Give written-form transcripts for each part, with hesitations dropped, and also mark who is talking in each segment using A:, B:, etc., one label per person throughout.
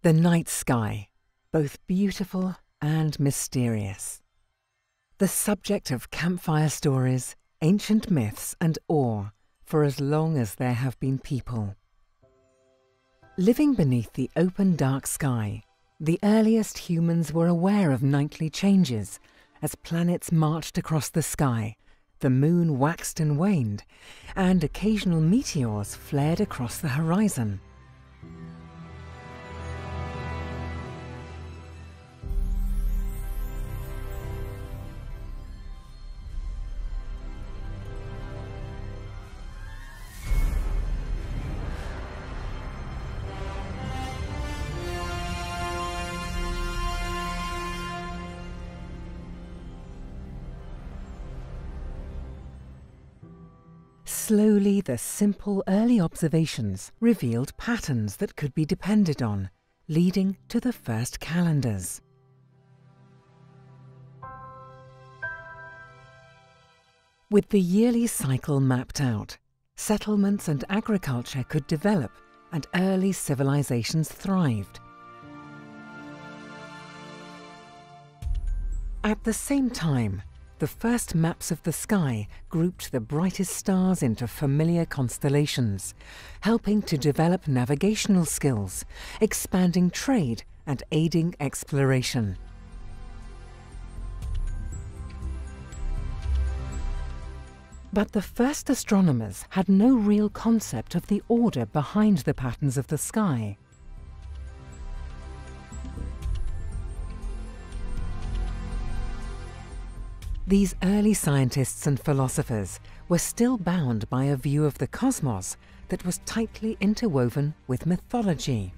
A: The night sky, both beautiful and mysterious. The subject of campfire stories, ancient myths and awe for as long as there have been people. Living beneath the open dark sky, the earliest humans were aware of nightly changes as planets marched across the sky, the moon waxed and waned, and occasional meteors flared across the horizon. Slowly, the simple early observations revealed patterns that could be depended on, leading to the first calendars. With the yearly cycle mapped out, settlements and agriculture could develop and early civilizations thrived. At the same time, the first maps of the sky grouped the brightest stars into familiar constellations, helping to develop navigational skills, expanding trade and aiding exploration. But the first astronomers had no real concept of the order behind the patterns of the sky. These early scientists and philosophers were still bound by a view of the cosmos that was tightly interwoven with mythology.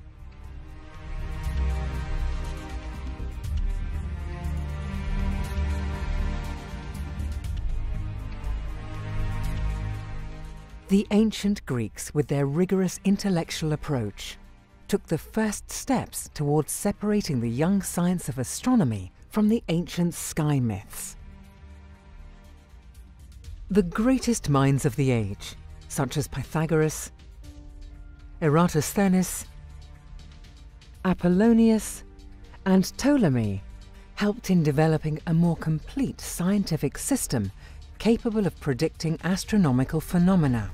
A: The ancient Greeks, with their rigorous intellectual approach, took the first steps towards separating the young science of astronomy from the ancient sky myths. The greatest minds of the age, such as Pythagoras, Eratosthenes, Apollonius, and Ptolemy, helped in developing a more complete scientific system capable of predicting astronomical phenomena.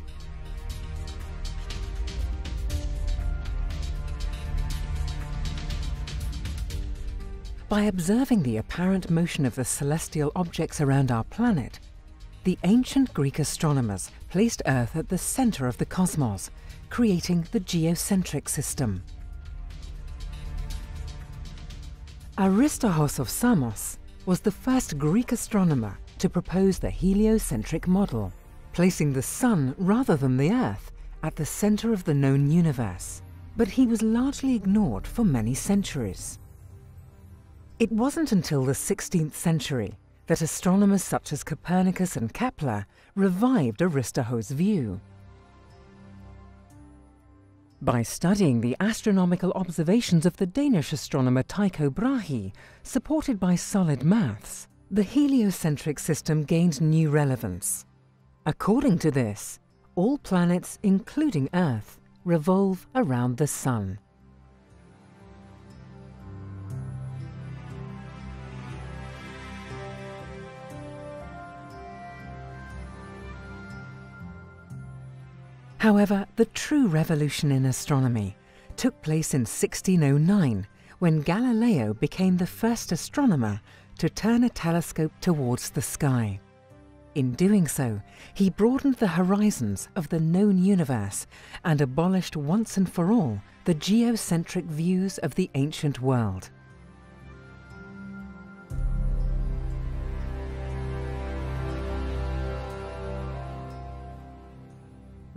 A: By observing the apparent motion of the celestial objects around our planet, the ancient Greek astronomers placed Earth at the center of the cosmos, creating the geocentric system. Aristarchos of Samos was the first Greek astronomer to propose the heliocentric model, placing the Sun rather than the Earth at the center of the known universe, but he was largely ignored for many centuries. It wasn't until the 16th century that astronomers such as Copernicus and Kepler revived Aristarchus' view. By studying the astronomical observations of the Danish astronomer Tycho Brahe, supported by solid maths, the heliocentric system gained new relevance. According to this, all planets, including Earth, revolve around the Sun. However, the true revolution in astronomy took place in 1609, when Galileo became the first astronomer to turn a telescope towards the sky. In doing so, he broadened the horizons of the known universe and abolished once and for all the geocentric views of the ancient world.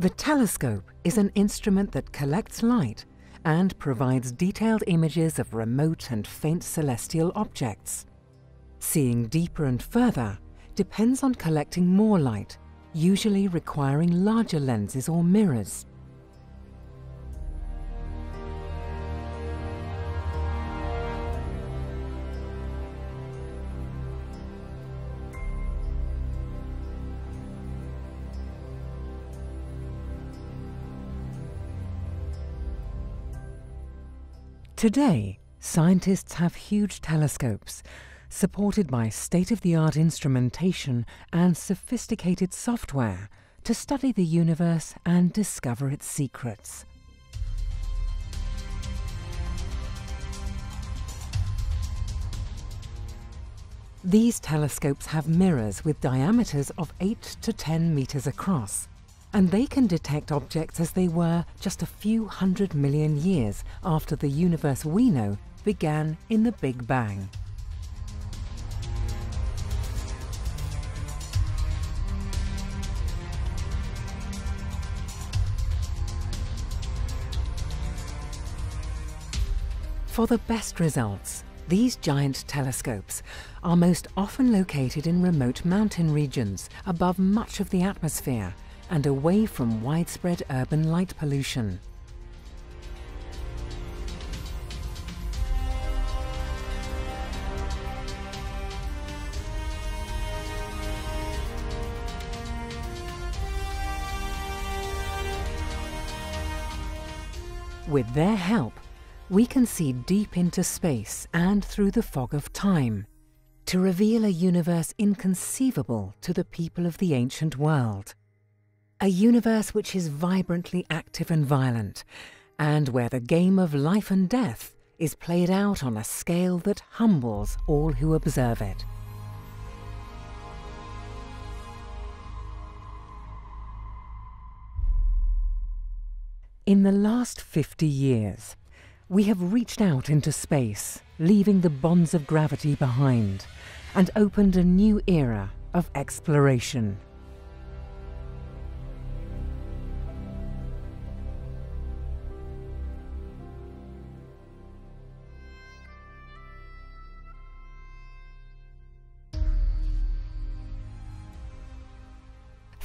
A: The telescope is an instrument that collects light and provides detailed images of remote and faint celestial objects. Seeing deeper and further depends on collecting more light, usually requiring larger lenses or mirrors. Today, scientists have huge telescopes, supported by state-of-the-art instrumentation and sophisticated software, to study the universe and discover its secrets. These telescopes have mirrors with diameters of 8 to 10 meters across, and they can detect objects as they were just a few 100 million years after the universe we know began in the Big Bang. For the best results, these giant telescopes are most often located in remote mountain regions above much of the atmosphere and away from widespread urban light pollution. With their help, we can see deep into space and through the fog of time, to reveal a universe inconceivable to the people of the ancient world. A universe which is vibrantly active and violent, and where the game of life and death is played out on a scale that humbles all who observe it. In the last 50 years, we have reached out into space, leaving the bonds of gravity behind, and opened a new era of exploration.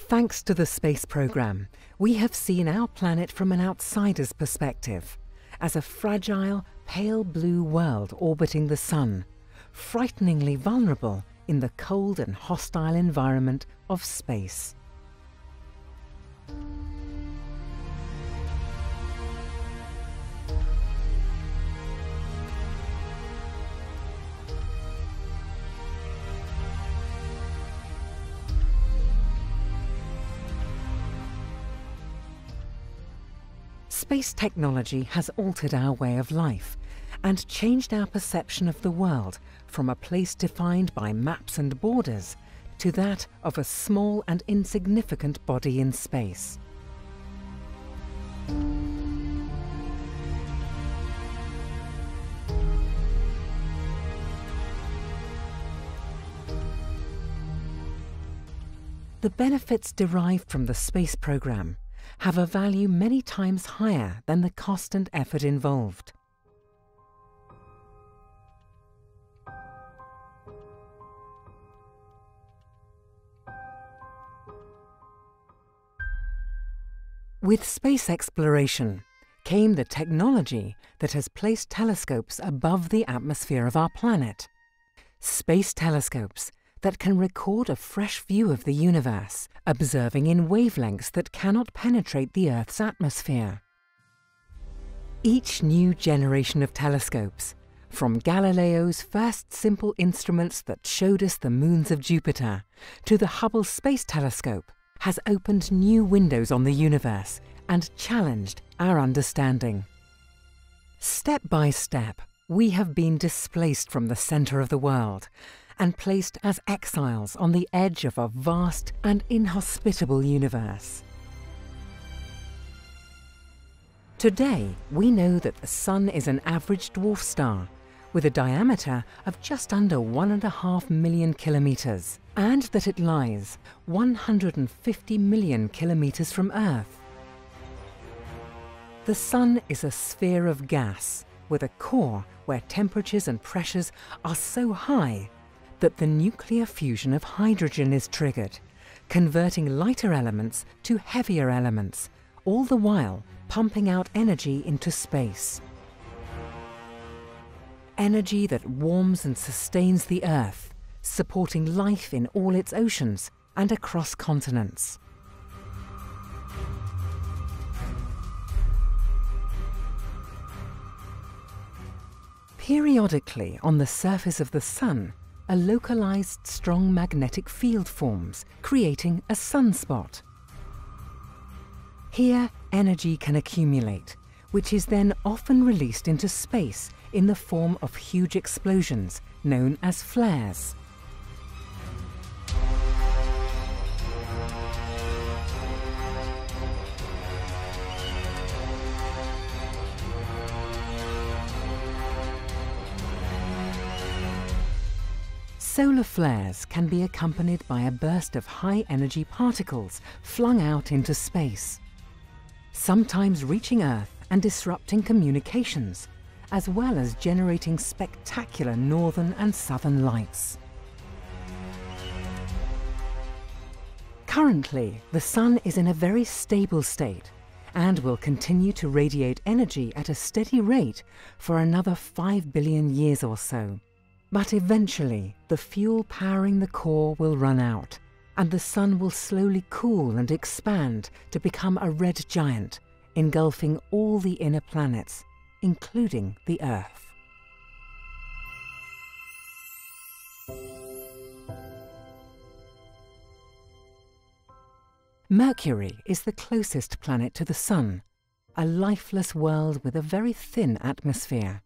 A: Thanks to the space program, we have seen our planet from an outsider's perspective, as a fragile, pale blue world orbiting the Sun, frighteningly vulnerable in the cold and hostile environment of space. Space technology has altered our way of life and changed our perception of the world from a place defined by maps and borders to that of a small and insignificant body in space. The benefits derived from the space program have a value many times higher than the cost and effort involved. With space exploration came the technology that has placed telescopes above the atmosphere of our planet. Space telescopes that can record a fresh view of the universe, observing in wavelengths that cannot penetrate the Earth's atmosphere. Each new generation of telescopes, from Galileo's first simple instruments that showed us the moons of Jupiter, to the Hubble Space Telescope, has opened new windows on the universe and challenged our understanding. Step by step, we have been displaced from the center of the world and placed as exiles on the edge of a vast and inhospitable universe. Today, we know that the Sun is an average dwarf star with a diameter of just under 1.5 million kilometers, and that it lies 150 million kilometers from Earth. The Sun is a sphere of gas with a core where temperatures and pressures are so high that the nuclear fusion of hydrogen is triggered, converting lighter elements to heavier elements, all the while pumping out energy into space. Energy that warms and sustains the Earth, supporting life in all its oceans and across continents. Periodically, on the surface of the Sun, a localized strong magnetic field forms, creating a sunspot. Here, energy can accumulate, which is then often released into space in the form of huge explosions known as flares. Solar flares can be accompanied by a burst of high-energy particles flung out into space, sometimes reaching Earth and disrupting communications, as well as generating spectacular northern and southern lights. Currently, the Sun is in a very stable state and will continue to radiate energy at a steady rate for another 5 billion years or so. But eventually, the fuel powering the core will run out, and the Sun will slowly cool and expand to become a red giant, engulfing all the inner planets, including the Earth. Mercury is the closest planet to the Sun, a lifeless world with a very thin atmosphere.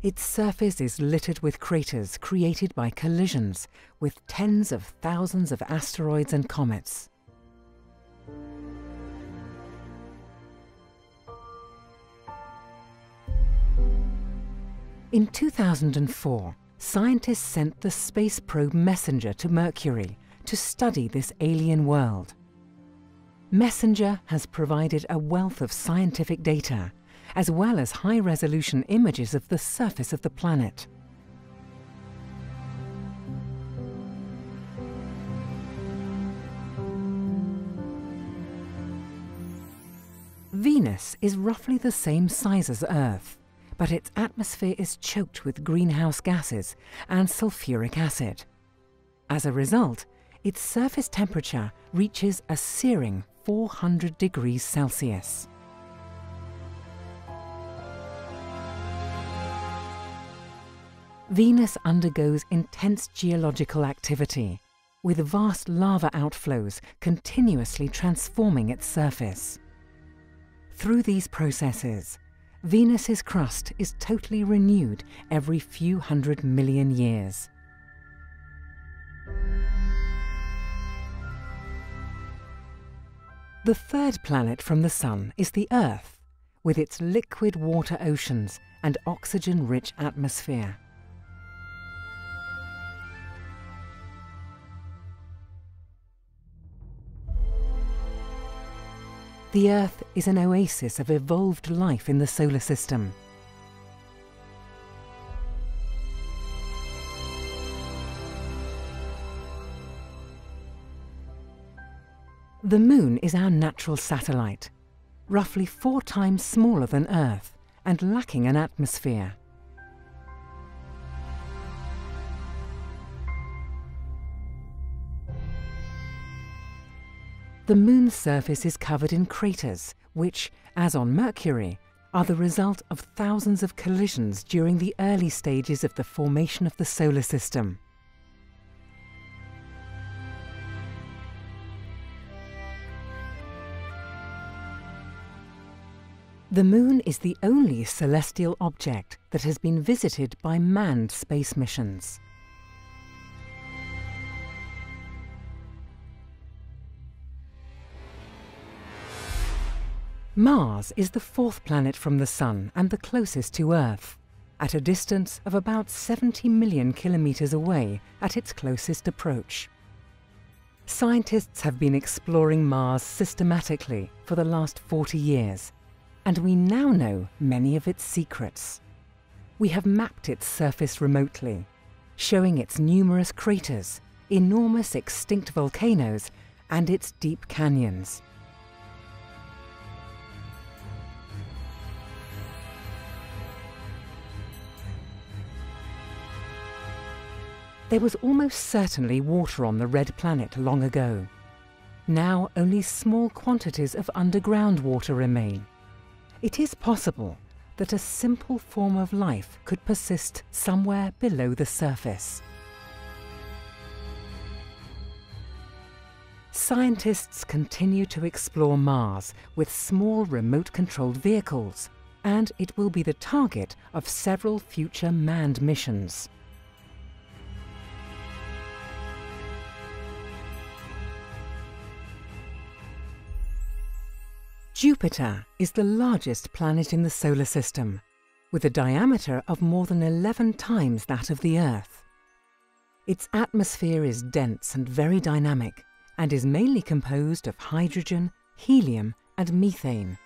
A: Its surface is littered with craters created by collisions with tens of thousands of asteroids and comets. In 2004, scientists sent the space probe Messenger to Mercury to study this alien world. Messenger has provided a wealth of scientific data, as well as high-resolution images of the surface of the planet. Venus is roughly the same size as Earth, but its atmosphere is choked with greenhouse gases and sulfuric acid. As a result, its surface temperature reaches a searing 400 degrees Celsius. Venus undergoes intense geological activity, with vast lava outflows continuously transforming its surface. Through these processes, Venus's crust is totally renewed every few hundred million years. The third planet from the Sun is the Earth, with its liquid water oceans and oxygen-rich atmosphere. The Earth is an oasis of evolved life in the solar system. The Moon is our natural satellite, roughly 4 times smaller than Earth and lacking an atmosphere. The Moon's surface is covered in craters, which, as on Mercury, are the result of thousands of collisions during the early stages of the formation of the solar system. The Moon is the only celestial object that has been visited by manned space missions. Mars is the 4th planet from the Sun and the closest to Earth, at a distance of about 70 million kilometers away at its closest approach. Scientists have been exploring Mars systematically for the last 40 years, and we now know many of its secrets. We have mapped its surface remotely, showing its numerous craters, enormous extinct volcanoes, and its deep canyons. There was almost certainly water on the red planet long ago. Now only small quantities of underground water remain. It is possible that a simple form of life could persist somewhere below the surface. Scientists continue to explore Mars with small remote-controlled vehicles, and it will be the target of several future manned missions. Jupiter is the largest planet in the solar system, with a diameter of more than 11 times that of the Earth. Its atmosphere is dense and very dynamic, and is mainly composed of hydrogen, helium, and methane.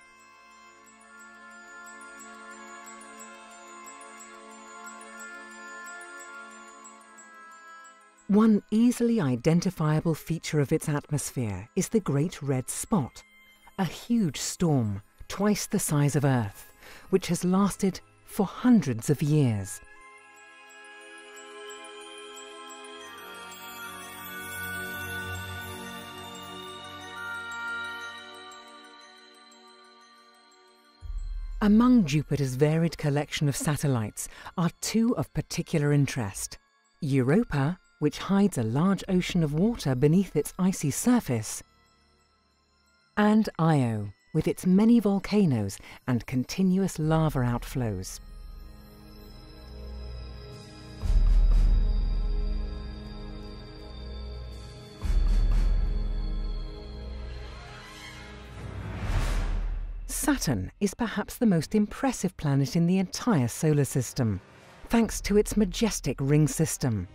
A: One easily identifiable feature of its atmosphere is the Great Red Spot, a huge storm twice the size of Earth, which has lasted for hundreds of years. Among Jupiter's varied collection of satellites are two of particular interest: Europa, which hides a large ocean of water beneath its icy surface, and Io, with its many volcanoes and continuous lava outflows. Saturn is perhaps the most impressive planet in the entire solar system, thanks to its majestic ring system.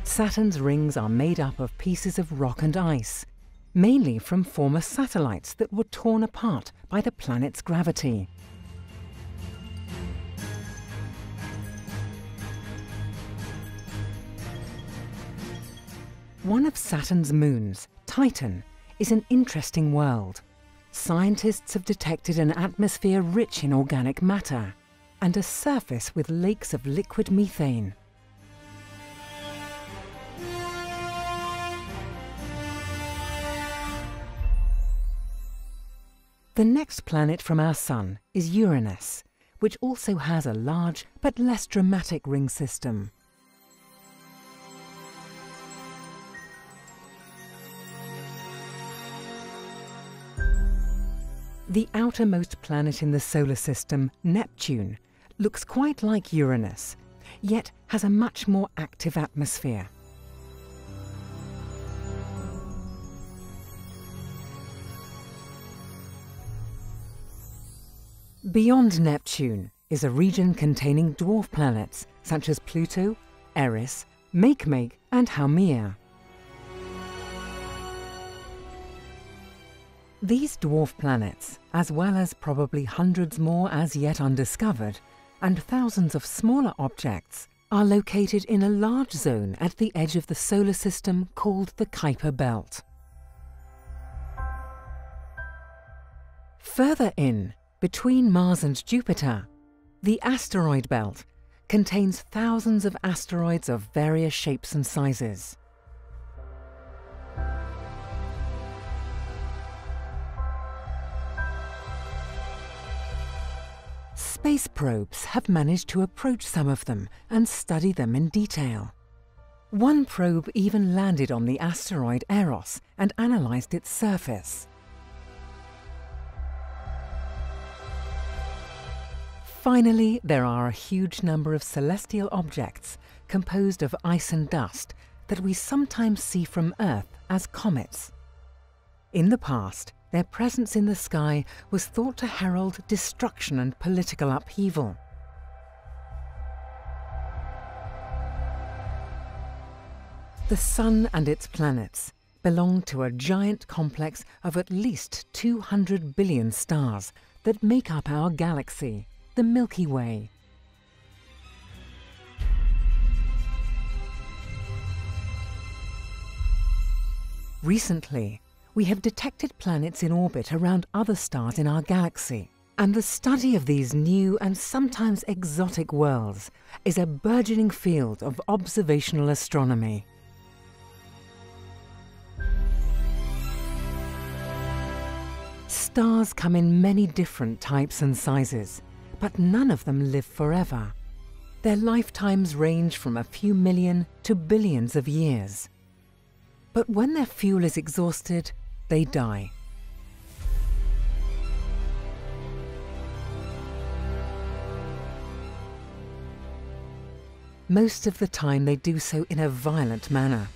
A: Saturn's rings are made up of pieces of rock and ice, mainly from former satellites that were torn apart by the planet's gravity. One of Saturn's moons, Titan, is an interesting world. Scientists have detected an atmosphere rich in organic matter and a surface with lakes of liquid methane. The next planet from our Sun is Uranus, which also has a large but less dramatic ring system. The outermost planet in the solar system, Neptune, looks quite like Uranus, yet has a much more active atmosphere. Beyond Neptune is a region containing dwarf planets such as Pluto, Eris, Makemake, and Haumea. These dwarf planets, as well as probably hundreds more as yet undiscovered, and thousands of smaller objects, are located in a large zone at the edge of the solar system called the Kuiper Belt. Further in, between Mars and Jupiter, the asteroid belt contains thousands of asteroids of various shapes and sizes. Space probes have managed to approach some of them and study them in detail. One probe even landed on the asteroid Eros and analyzed its surface. Finally, there are a huge number of celestial objects composed of ice and dust that we sometimes see from Earth as comets. In the past, their presence in the sky was thought to herald destruction and political upheaval. The Sun and its planets belong to a giant complex of at least 200 billion stars that make up our galaxy, the Milky Way. Recently, we have detected planets in orbit around other stars in our galaxy, And the study of these new and sometimes exotic worlds is a burgeoning field of observational astronomy. Stars come in many different types and sizes, but none of them live forever. Their lifetimes range from a few million to billions of years. But when their fuel is exhausted, they die. Most of the time they do so in a violent manner,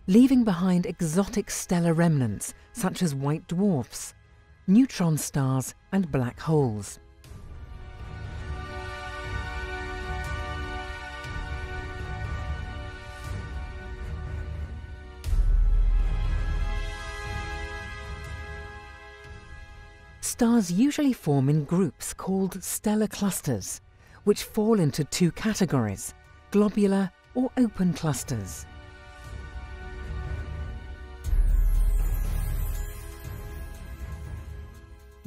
A: leaving behind exotic stellar remnants such as white dwarfs, neutron stars and black holes. Stars usually form in groups called stellar clusters, which fall into two categories: globular or open clusters.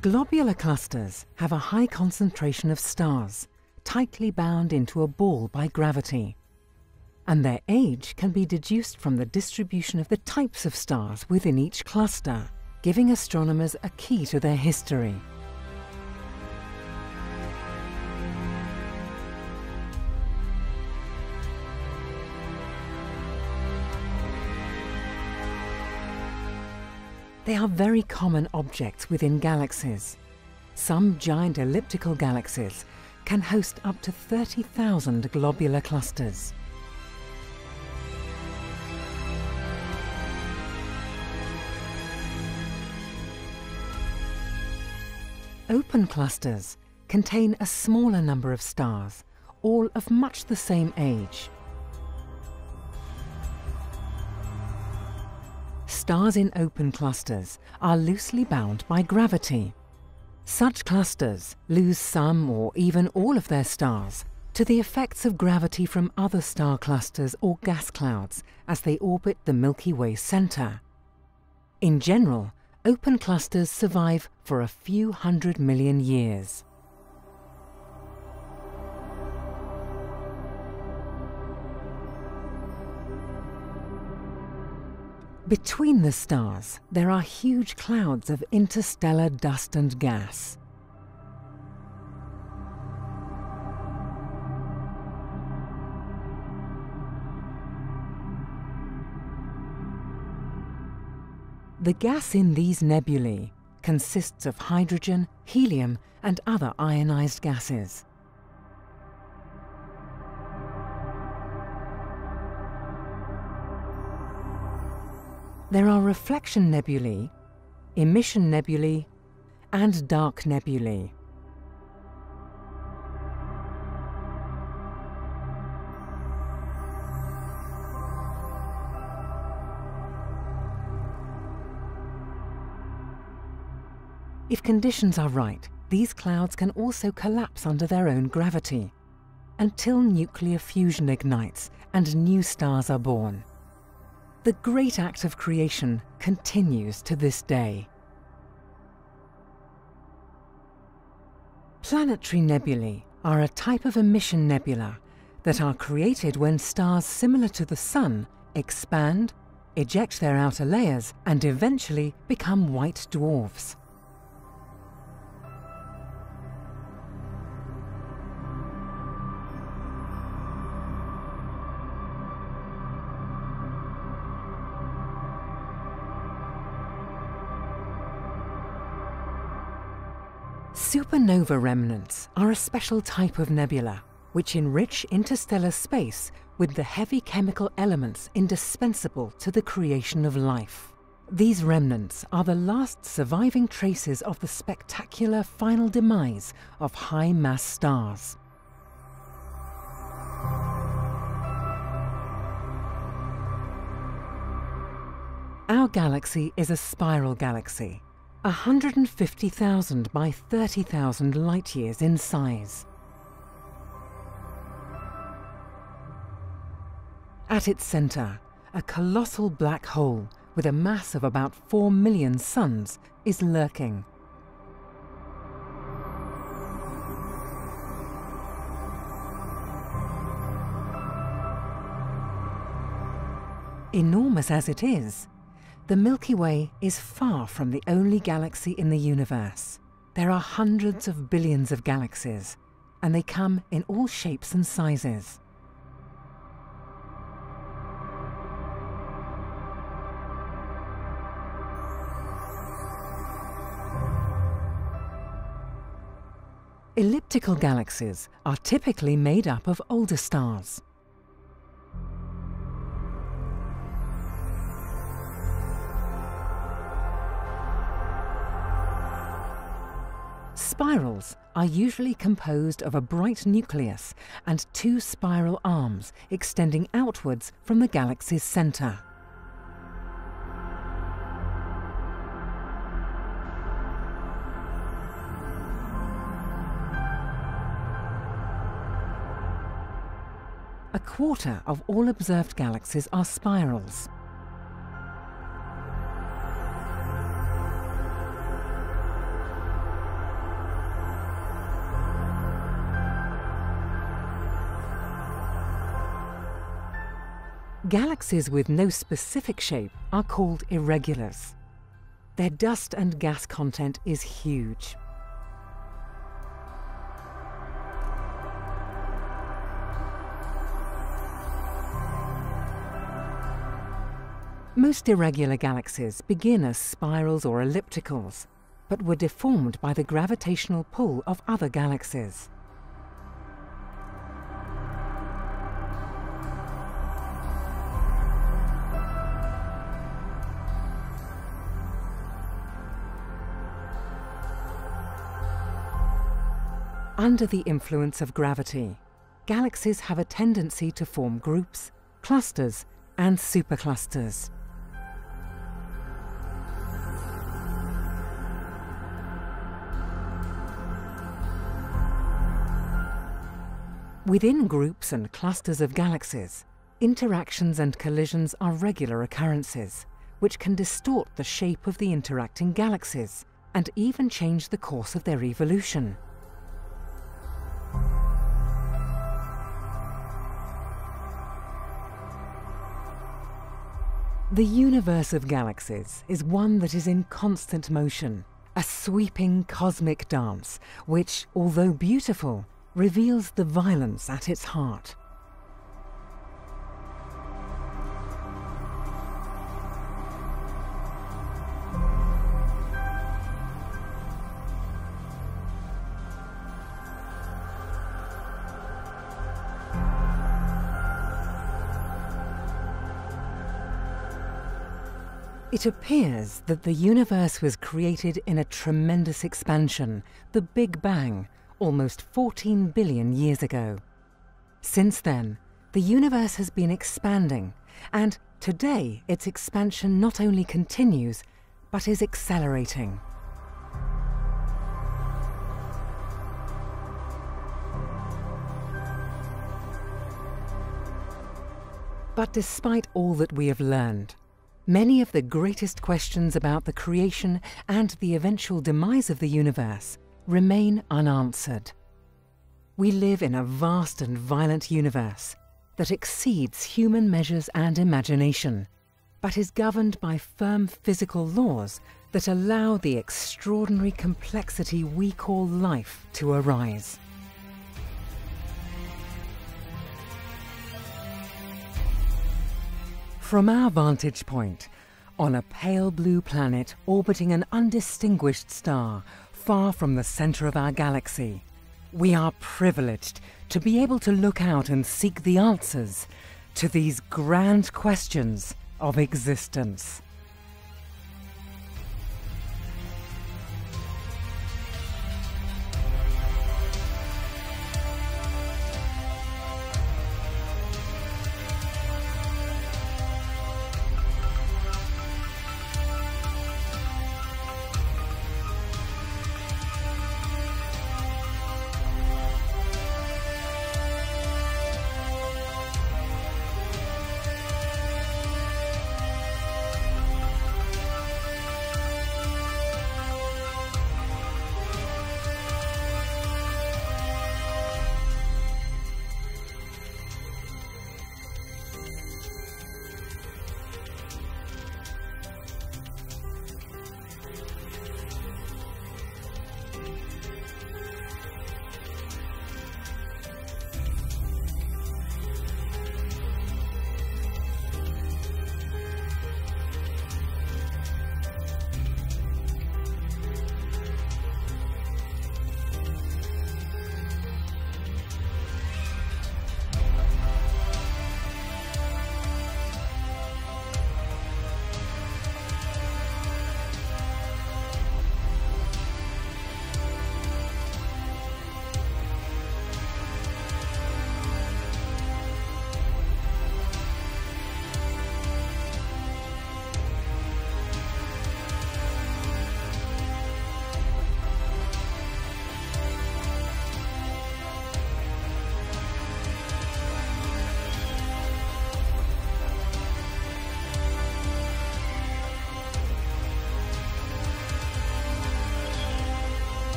A: Globular clusters have a high concentration of stars, tightly bound into a ball by gravity, and their age can be deduced from the distribution of the types of stars within each cluster, giving astronomers a key to their history. They are very common objects within galaxies. Some giant elliptical galaxies can host up to 30,000 globular clusters. Open clusters contain a smaller number of stars, all of much the same age. Stars in open clusters are loosely bound by gravity. Such clusters lose some or even all of their stars to the effects of gravity from other star clusters or gas clouds as they orbit the Milky Way center. In general, open clusters survive for a few 100 million years. Between the stars, there are huge clouds of interstellar dust and gas. The gas in these nebulae consists of hydrogen, helium, and other ionized gases. There are reflection nebulae, emission nebulae, and dark nebulae. If conditions are right, these clouds can also collapse under their own gravity, until nuclear fusion ignites and new stars are born. The great act of creation continues to this day. Planetary nebulae are a type of emission nebula that are created when stars similar to the Sun expand, eject their outer layers, and eventually become white dwarfs. Supernova remnants are a special type of nebula which enrich interstellar space with the heavy chemical elements indispensable to the creation of life. These remnants are the last surviving traces of the spectacular final demise of high-mass stars. Our galaxy is a spiral galaxy, 150,000 by 30,000 light-years in size. At its center, a colossal black hole with a mass of about 4 million suns is lurking. Enormous as it is, the Milky Way is far from the only galaxy in the universe. There are hundreds of billions of galaxies, and they come in all shapes and sizes. Elliptical galaxies are typically made up of older stars. Spirals are usually composed of a bright nucleus and two spiral arms extending outwards from the galaxy's centre. A quarter of all observed galaxies are spirals. Galaxies with no specific shape are called irregulars. Their dust and gas content is huge. Most irregular galaxies begin as spirals or ellipticals, but were deformed by the gravitational pull of other galaxies. Under the influence of gravity, galaxies have a tendency to form groups, clusters, and superclusters. Within groups and clusters of galaxies, interactions and collisions are regular occurrences, which can distort the shape of the interacting galaxies and even change the course of their evolution. The universe of galaxies is one that is in constant motion, a sweeping cosmic dance which, although beautiful, reveals the violence at its heart. It appears that the universe was created in a tremendous expansion, the Big Bang, almost 14 billion years ago. Since then, the universe has been expanding, and today its expansion not only continues, but is accelerating. But despite all that we have learned, many of the greatest questions about the creation and the eventual demise of the universe remain unanswered. We live in a vast and violent universe that exceeds human measures and imagination, but is governed by firm physical laws that allow the extraordinary complexity we call life to arise. From our vantage point, on a pale blue planet orbiting an undistinguished star far from the center of our galaxy, we are privileged to be able to look out and seek the answers to these grand questions of existence.